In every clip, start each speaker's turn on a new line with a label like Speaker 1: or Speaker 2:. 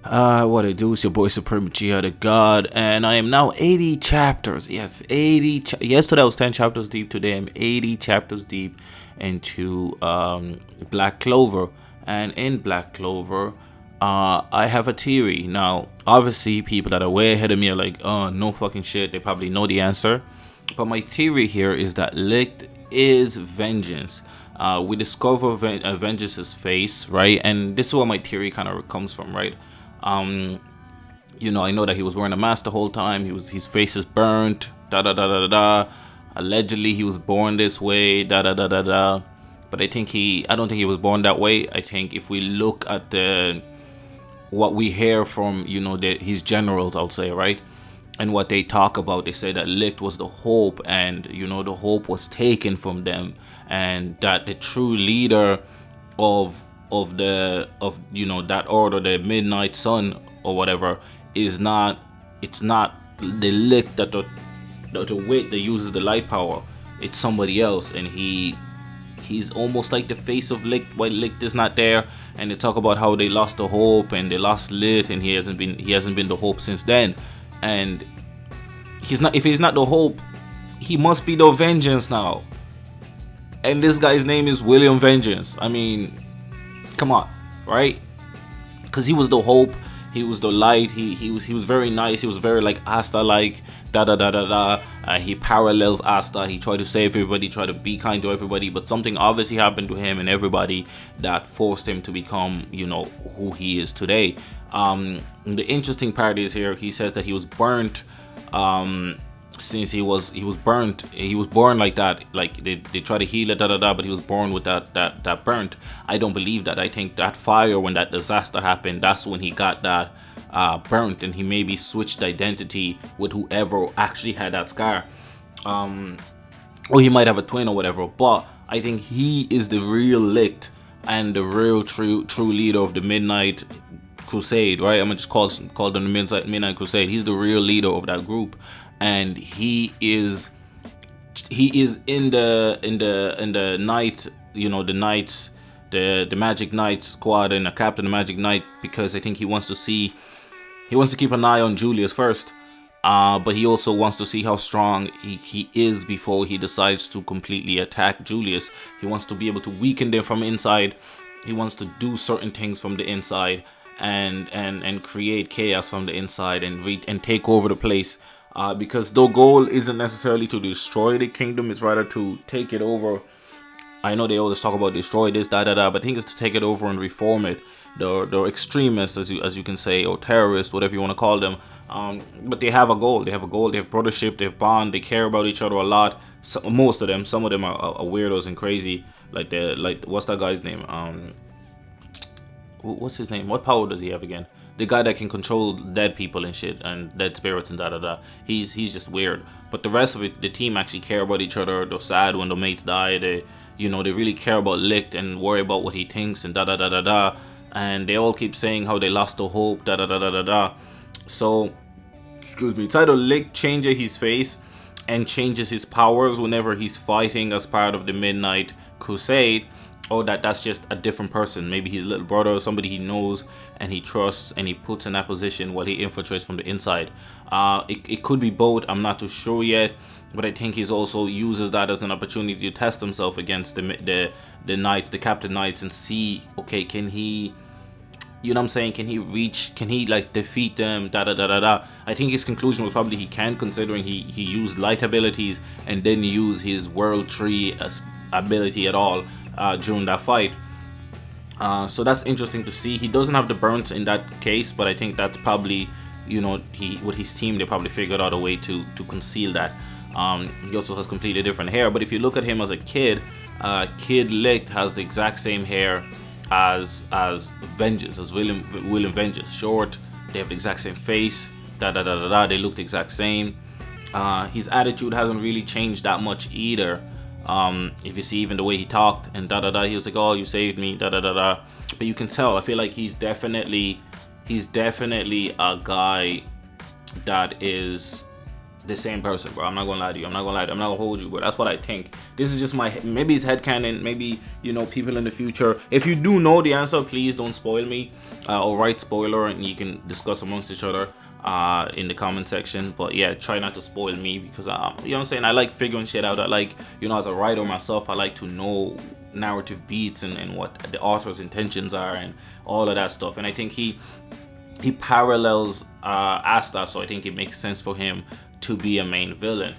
Speaker 1: What it do? It's your boy Supreme Uchiha the God, and I am now 80 chapters. Yes, 80. Yesterday I was 10 chapters deep. Today I'm 80 chapters deep into Black Clover, and in Black Clover, I have a theory. Now, obviously, people that are way ahead of me are like, "Oh, no fucking shit." They probably know the answer, but my theory here is that LICHT is vengeance. We discover Vengeance's face, right? And this is where my theory kind of comes from, right? Um, I know that he was wearing a mask the whole time. His face is burnt. Da da da da da. Allegedly, he was born this way. Da da da da da. But I don't think he was born that way. I think if we look at the what we hear from his generals, I'll say, right, and what they talk about, they say that LICHT was the hope, and the hope was taken from them, and that the true leader of that order, the Midnight Sun or whatever, is not. It's not the LICHT the wit that uses the light power. It's somebody else, and he's almost like the face of LICHT while LICHT is not there. And they talk about how they lost the hope and they lost LICHT, and he hasn't been the hope since then. And he's not. If he's not the hope, he must be the vengeance now. And this guy's name is William Vengeance. I mean, come on, right? Because he was the hope, he was the light. He was very nice. He was very like Asta like da da da da da. He parallels Asta. He tried to save everybody, tried to be kind to everybody, but something obviously happened to him and everybody that forced him to become who he is today. The interesting part is here. He says that he was burnt. Since he was burnt, he was born like that. Like they try to heal it, da da da, but he was born with that burnt. I don't believe that. I think that fire, when that disaster happened, that's when he got that burnt, and he maybe switched identity with whoever actually had that scar. Or he might have a twin or whatever. But I think he is the real LICHT and the real true leader of the Midnight Crusade, right? I'm gonna just call them the Midnight Crusade. He's the real leader of that group, and he is in the night, the knights, the Magic Knight squad, and the captain of Magic Knight, because I think he wants to keep an eye on Julius first, but he also wants to see how strong he is before he decides to completely attack Julius. He wants to be able to weaken them from inside. He wants to do certain things from the inside and create chaos from the inside and take over the place. Because the goal isn't necessarily to destroy the kingdom, it's rather to take it over. I know they always talk about destroy this, da da da, but I think it's to take it over and reform it. They're extremists, as you can say, or terrorists, whatever you want to call them. But they have a goal. They have brothership. They have bond. They care about each other a lot. Most of them. Some of them are weirdos and crazy. Like what's that guy's name? What's his name? What power does he have again? The guy that can control dead people and shit, and dead spirits and da da da. He's just weird. But the rest of it, the team actually care about each other. They're sad when the mates die. They really care about LICHT and worry about what he thinks and da da da da da. And they all keep saying how they lost the hope, da da da da da da. So, excuse me. It's either LICHT changes his face and changes his powers whenever he's fighting as part of the Midnight Crusade, or that's just a different person. Maybe his little brother or somebody he knows and he trusts, and he puts in that position while he infiltrates from the inside. It could be both. I'm not too sure yet, but I think he's also uses that as an opportunity to test himself against the knights, the captain knights, and see, okay, can he, can he like defeat them, da da da da da. I think his conclusion was probably he can, considering he used light abilities and didn't use his world tree as ability at all during that fight. So that's interesting to see. He doesn't have the burnt in that case, but I think that's probably, he with his team, they probably figured out a way to conceal that. He also has completely different hair, but if you look at him as a kid, Kid LICHT has the exact same hair as Vengeance, as William Vengeance. Short, they have the exact same face, da da da da da. They look the exact same. His attitude hasn't really changed that much either. If you see even the way he talked and da da da, he was like, "Oh, you saved me," da da da da. But you can tell. I feel like he's definitely a guy that is the same person, bro. I'm not gonna lie to you. I'm not gonna lie to you. I'm not gonna hold you, but that's what I think. This is just my, maybe it's headcanon. Maybe, you know, people in the future, if you do know the answer, please don't spoil me, or write spoiler, and you can discuss amongst each other in the comment section. But yeah, try not to spoil me, because you know what I'm saying, I like figuring shit out. I like, you know, as a writer myself, I like to know narrative beats and what the author's intentions are and all of that stuff. And I think he parallels Asta, so I think it makes sense for him to be a main villain.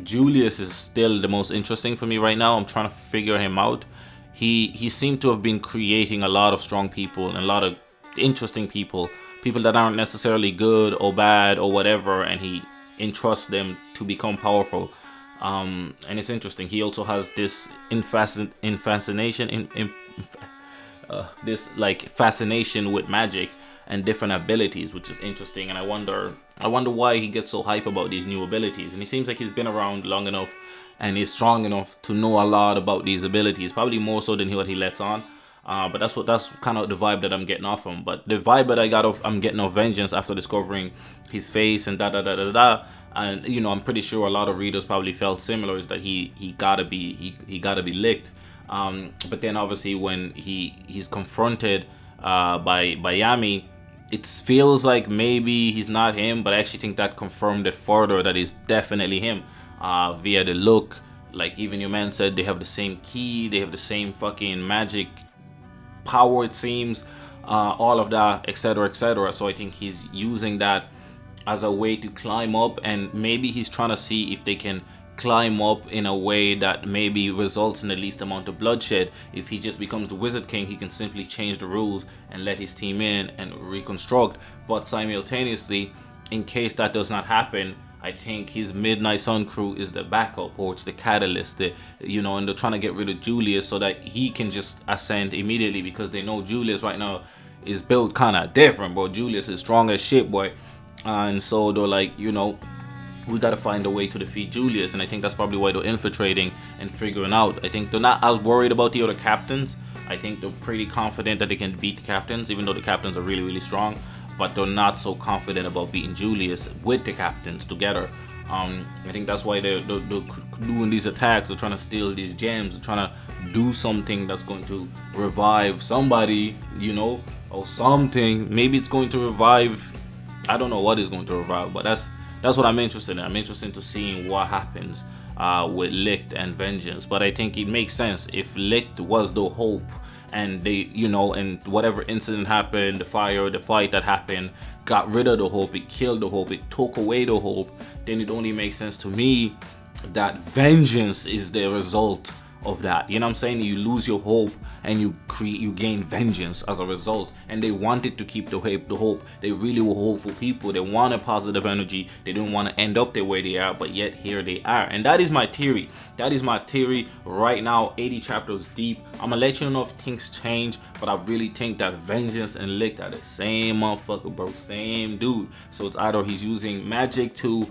Speaker 1: Julius is still the most interesting for me right now. I'm trying to figure him out. He seemed to have been creating a lot of strong people and a lot of interesting people that aren't necessarily good or bad or whatever, and he entrusts them to become powerful. And it's interesting. He also has this fascination with magic and different abilities, which is interesting. And I wonder why he gets so hype about these new abilities. And he seems like he's been around long enough and he's strong enough to know a lot about these abilities, probably more so than what he lets on. But that's kind of the vibe that I'm getting off him. But the vibe that I'm getting of Vengeance after discovering his face and and you know, I'm pretty sure a lot of readers probably felt similar, is that he gotta be licked. But then obviously when he's confronted by Yami, it feels like maybe he's not him, but I actually think that confirmed it further that he's definitely him, via the look. Like even your man said, they have the same key, they have the same fucking magic power, it seems, all of that, etc., etc. So I think he's using that as a way to climb up, and maybe he's trying to see if they can climb up in a way that maybe results in the least amount of bloodshed. If he just becomes the Wizard King, he can simply change the rules and let his team in and reconstruct. But simultaneously, in case that does not happen, I think his Midnight Sun crew is the backup, or it's the catalyst, you know, and they're trying to get rid of Julius so that he can just ascend immediately, because they know Julius right now is built kind of different, bro. Julius is strong as shit, boy. And so they're like, you know, we got to find a way to defeat Julius. And I think that's probably why they're infiltrating and figuring out. I think they're not as worried about the other captains. I think they're pretty confident that they can beat the captains, even though the captains are really, really strong. But they're not so confident about beating Julius with the captains together. I think that's why they're doing these attacks. They're trying to steal these gems. They're trying to do something that's going to revive somebody, you know, or something. Maybe it's going to revive, I don't know what is going to revive, but that's what I'm interested in. I'm interested to seeing what happens with LICHT and Vengeance. But I think it makes sense if LICHT was the hope, and they, you know, and whatever incident happened, the fight that happened, got rid of the hope, it killed the hope, it took away the hope, then it only makes sense to me that Vengeance is the result of that. You know what I'm saying? You lose your hope and you gain vengeance as a result. And they wanted to keep the hope. They really were hopeful people. They wanted positive energy. They didn't want to end up the way they are, but yet here they are. And that is my theory. That is my theory right now, 80 chapters deep. I'm gonna let you know if things change, but I really think that Vengeance and LICHT are the same motherfucker, bro. Same dude. So it's either he's using magic to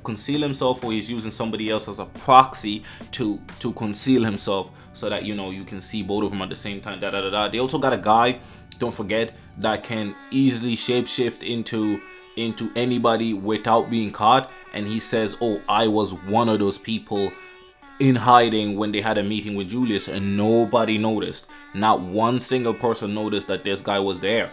Speaker 1: conceal himself, or he's using somebody else as a proxy to conceal himself, so that, you know, you can see both of them at the same time. They also got a guy, don't forget, that can easily shapeshift into anybody without being caught, and he says, oh, I was one of those people in hiding when they had a meeting with Julius, and nobody noticed. Not one single person noticed that this guy was there.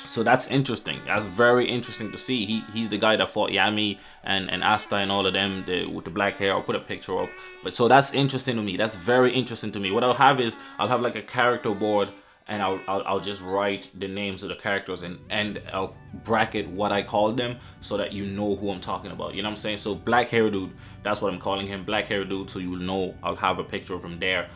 Speaker 1: So that's interesting. That's very interesting to see. He's the guy that fought Yami and Asta and all of them, with the black hair. I'll put a picture up. But so that's interesting to me. That's very interesting to me. What I'll have is, I'll have like a character board, and I'll just write the names of the characters, and I'll bracket what I call them, so that you know who I'm talking about. You know what I'm saying? So black hair dude, that's what I'm calling him, black hair dude. So you will know. I'll have a picture of him there.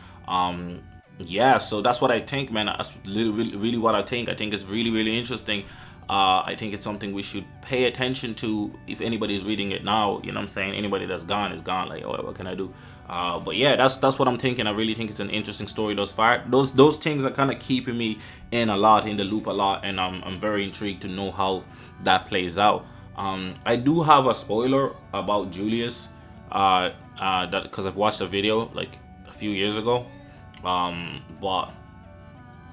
Speaker 1: Yeah, so that's what I think, man. That's really what I think. I think it's really, really interesting. I think it's something we should pay attention to if anybody's reading it now. You know what I'm saying? Anybody that's gone is gone. Like, oh, what can I do? But yeah, that's what I'm thinking. I really think it's an interesting story thus far. Those things are kind of keeping me in the loop a lot, and I'm very intrigued to know how that plays out. I do have a spoiler about Julius, that because I've watched a video like a few years ago. But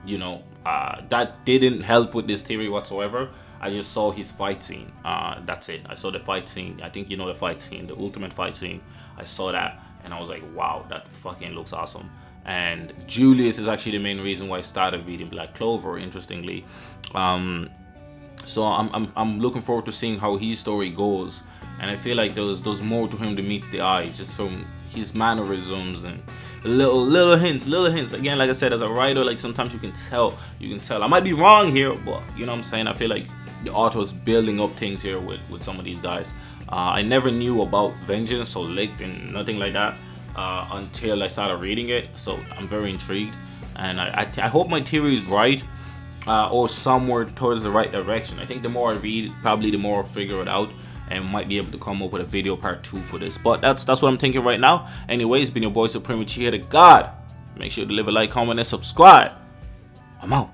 Speaker 1: you know, that didn't help with this theory whatsoever. I just saw his fight scene. That's it. I saw the fight scene. I think you know the fight scene, the ultimate fight scene. I saw that and I was like, wow, that fucking looks awesome. And Julius is actually the main reason why I started reading Black Clover, interestingly. So I'm looking forward to seeing how his story goes. And I feel like there's more to him than meets the eye, just from his mannerisms and little hints. Again, like I said, as a writer, like sometimes you can tell. I might be wrong here, but you know what I'm saying. I feel like the author's building up things here with some of these guys. I never knew about Vengeance or LICHT and nothing like that until I started reading it. So I'm very intrigued, and I hope my theory is right, or somewhere towards the right direction. I think the more I read, probably the more I'll figure it out, and might be able to come up with a video part 2 for this. But that's what I'm thinking right now. Anyway, it's been your boy Supreme Uchiha the God. Make sure to leave a like, comment, and subscribe. I'm out.